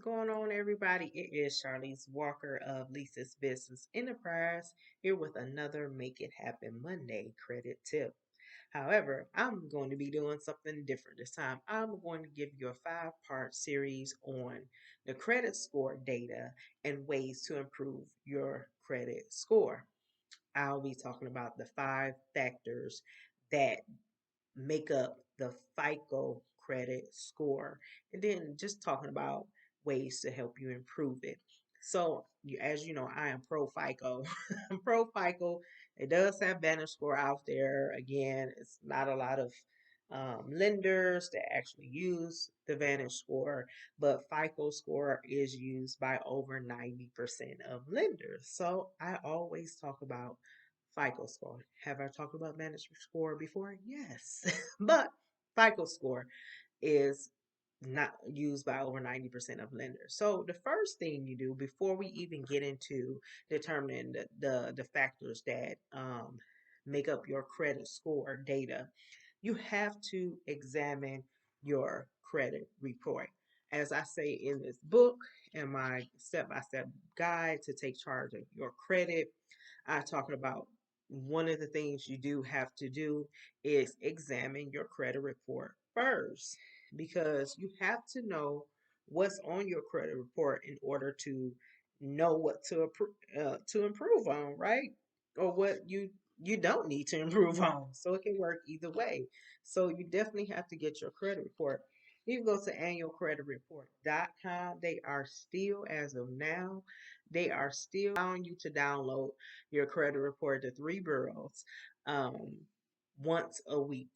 going on, everybody? It is Charlize Walker of Lisa's Business Enterprise here with another Make It Happen Monday credit tip. However, I'm going to be doing something different this time. I'm going to give you a five-part series on the credit score data and ways to improve your credit score. I'll be talking about the five factors that make up the FICO credit score, and then just talking about ways to help you improve it. So, as you know, I am pro FICO. I'm pro FICO. It does have Banner Score out there. Again, it's not a lot of lenders that actually use the Vantage score, but FICO score is used by over 90% of lenders. So I always talk about FICO score. Have I talked about Vantage score before? Yes. But FICO score is not used by over 90% of lenders. So the first thing you do before we even get into determining the factors that make up your credit score data, you have to examine your credit report. As I say in this book and my step-by-step guide to take charge of your credit, I talk about one of the things you do have to do is examine your credit report first, because you have to know what's on your credit report in order to know what to improve on, right? Or what you don't need to improve on. So it can work either way. So you definitely have to get your credit report. You can go to annualcreditreport.com. They are still, as of now, they are still allowing you to download your credit report to three bureaus um, once a week.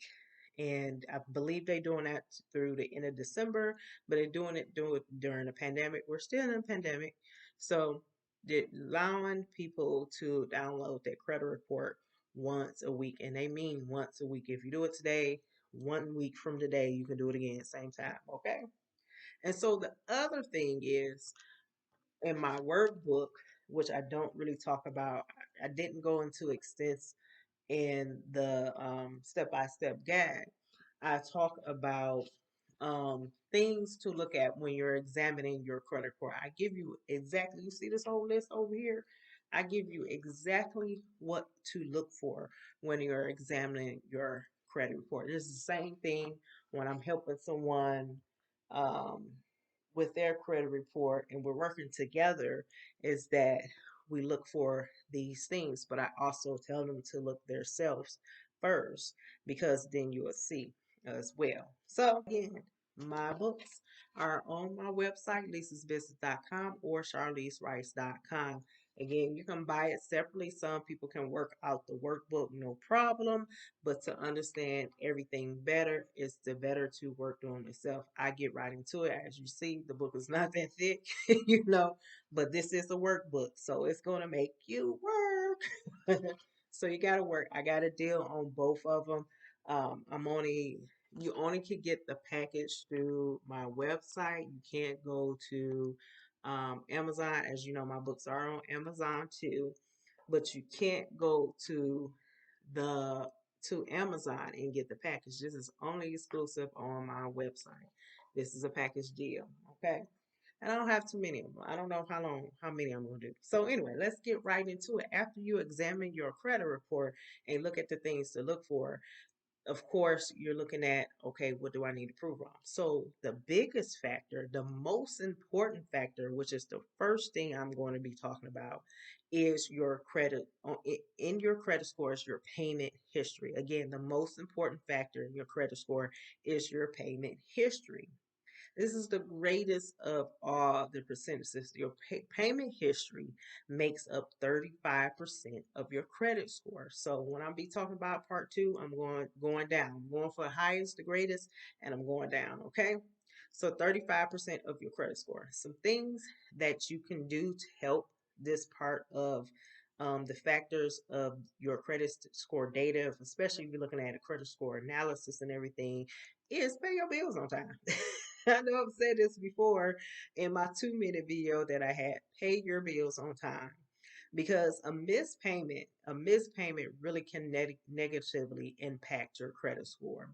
And I believe they're doing that through the end of December, but they're doing it during the pandemic. We're still in a pandemic. So they're allowing people to download their credit report once a week. And they mean once a week. If you do it today, 1 week from today, you can do it again same time. Okay. And so the other thing is in my workbook, which I don't really talk about, I didn't go into extensive in the step-by-step guide. I talk about things to look at when you're examining your credit report. I give you exactly, you see this whole list over here? I give you exactly what to look for when you're examining your credit report. It's the same thing when I'm helping someone um, with their credit report and we're working together, is that we look for these things, but I also tell them to look themselves first, because then you will see as well. So again, my books are on my website, lisasbusiness.com or charliserice.com. Again, you can buy it separately. Some people can work out the workbook, no problem. But to understand everything better, it's the better to work on itself. I get right into it. As you see, the book is not that thick, but this is a workbook, so it's going to make you work. So you got to work. I got a deal on both of them. You only can get the package through my website. You can't go to Amazon. As you know, my books are on Amazon too, but you can't go the to Amazon and get the package. This is only exclusive on my website. This is a package deal, okay? And I don't have too many of them. I don't know how many I'm going to do. So anyway, let's get right into it. After you examine your credit report and look at the things to look for, of course, you're looking at, okay, what do I need to prove on? So the biggest factor, the most important factor, which is the first thing I'm going to be talking about, is your credit. In your credit score is your payment history. Again, the most important factor in your credit score is your payment history. This is the greatest of all the percentages. Your payment history makes up 35% of your credit score. So when I be talking about part two, I'm going down. I'm going for the highest, the greatest, and I'm going down. Okay. So 35% of your credit score. Some things that you can do to help this part of the factors of your credit score data, especially if you're looking at a credit score analysis and everything, is pay your bills on time. I know I've said this before in my 2 minute video that I had. Pay your bills on time, because a missed payment really can negatively impact your credit score.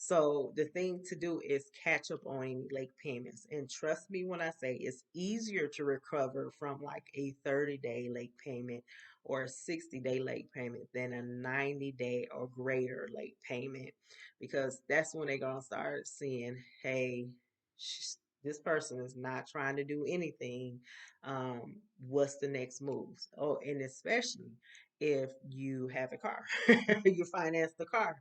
So the thing to do is catch up on any late payments. And trust me when I say it's easier to recover from like a 30-day late payment or a 60-day late payment than a 90-day or greater late payment, because that's when they're going to start seeing, hey, this person is not trying to do anything. What's the next moves? Oh, and especially if you have a car, you finance the car.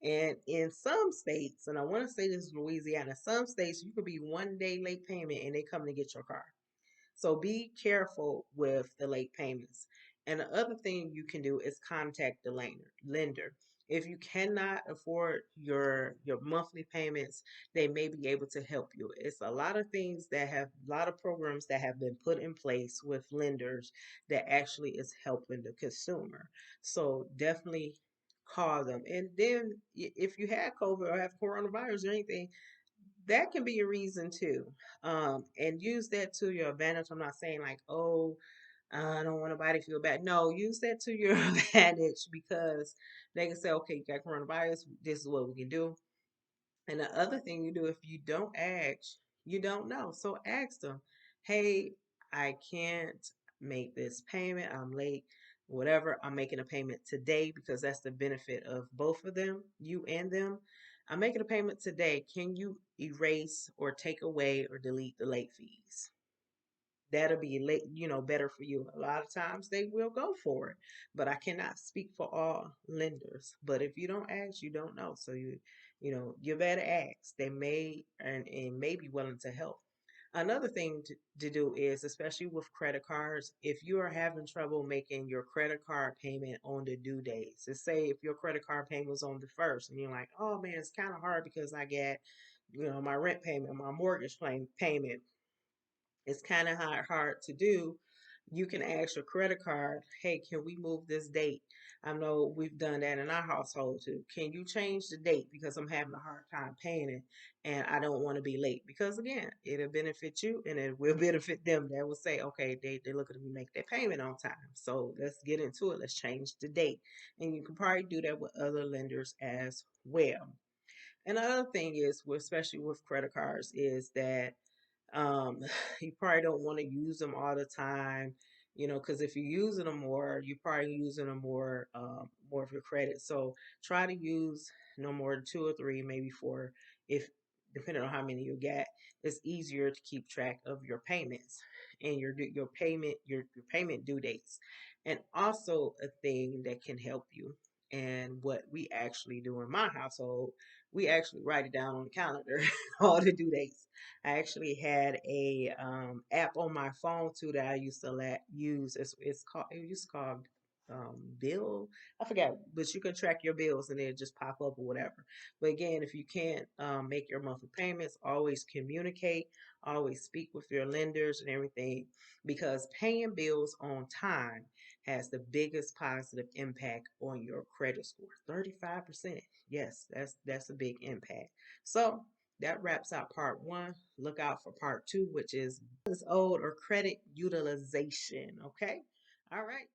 And in some states, and I want to say this is Louisiana, some states you could be 1 day late payment and they come to get your car. So be careful with the late payments. And the other thing you can do is contact the lender. If you cannot afford your monthly payments, they may be able to help you. It's a lot of things that have a lot of programs that have been put in place with lenders that actually is helping the consumer. So definitely call them. And then if you had COVID or have coronavirus or anything, that can be a reason too. And use that to your advantage. I'm not saying like, oh, I don't want nobody to feel bad. No, use that to your advantage, because they can say, okay, you got coronavirus. This is what we can do. And the other thing you do, if you don't ask, you don't know. So ask them, hey, I can't make this payment. I'm late. Whatever. I'm making a payment today, because that's the benefit of both of them, you and them. I'm making a payment today. Can you erase or take away or delete the late fees? That'll be late, better for you. A lot of times they will go for it, but I cannot speak for all lenders. But if you don't ask, you don't know. So you better ask. They may and may be willing to help. Another thing to do is, especially with credit cards, if you are having trouble making your credit card payment on the due days, let's say if your credit card payment was on the first and you're like, oh man, it's kind of hard because I got, my rent payment, my mortgage payment, it's kind of hard to do. You can ask your credit card, hey, can we move this date? I know we've done that in our household too. Can you change the date because I'm having a hard time paying it and I don't want to be late? Because again, it'll benefit you and it will benefit them. That will say, okay, they look at me make their payment on time. So let's get into it. Let's change the date. And you can probably do that with other lenders as well. And the other thing is, especially with credit cards, is that um, you probably don't want to use them all the time, because if you're using them more, you're probably using them more of your credit. So try to use no more than two or three, maybe four, if depending on how many you get. It's easier to keep track of your payments and your payment due dates. And also a thing that can help you, and what we actually do in my household, we actually write it down on the calendar, all the due dates. I actually had a app on my phone too that I used to use. It used to called bill. I forgot, but you can track your bills and it just pop up or whatever. But again, if you can't make your monthly payments, always communicate, always speak with your lenders and everything, because paying bills on time has the biggest positive impact on your credit score. 35%. Yes, that's a big impact. So that wraps out part one. Look out for part two, which is owed or credit utilization. Okay. All right.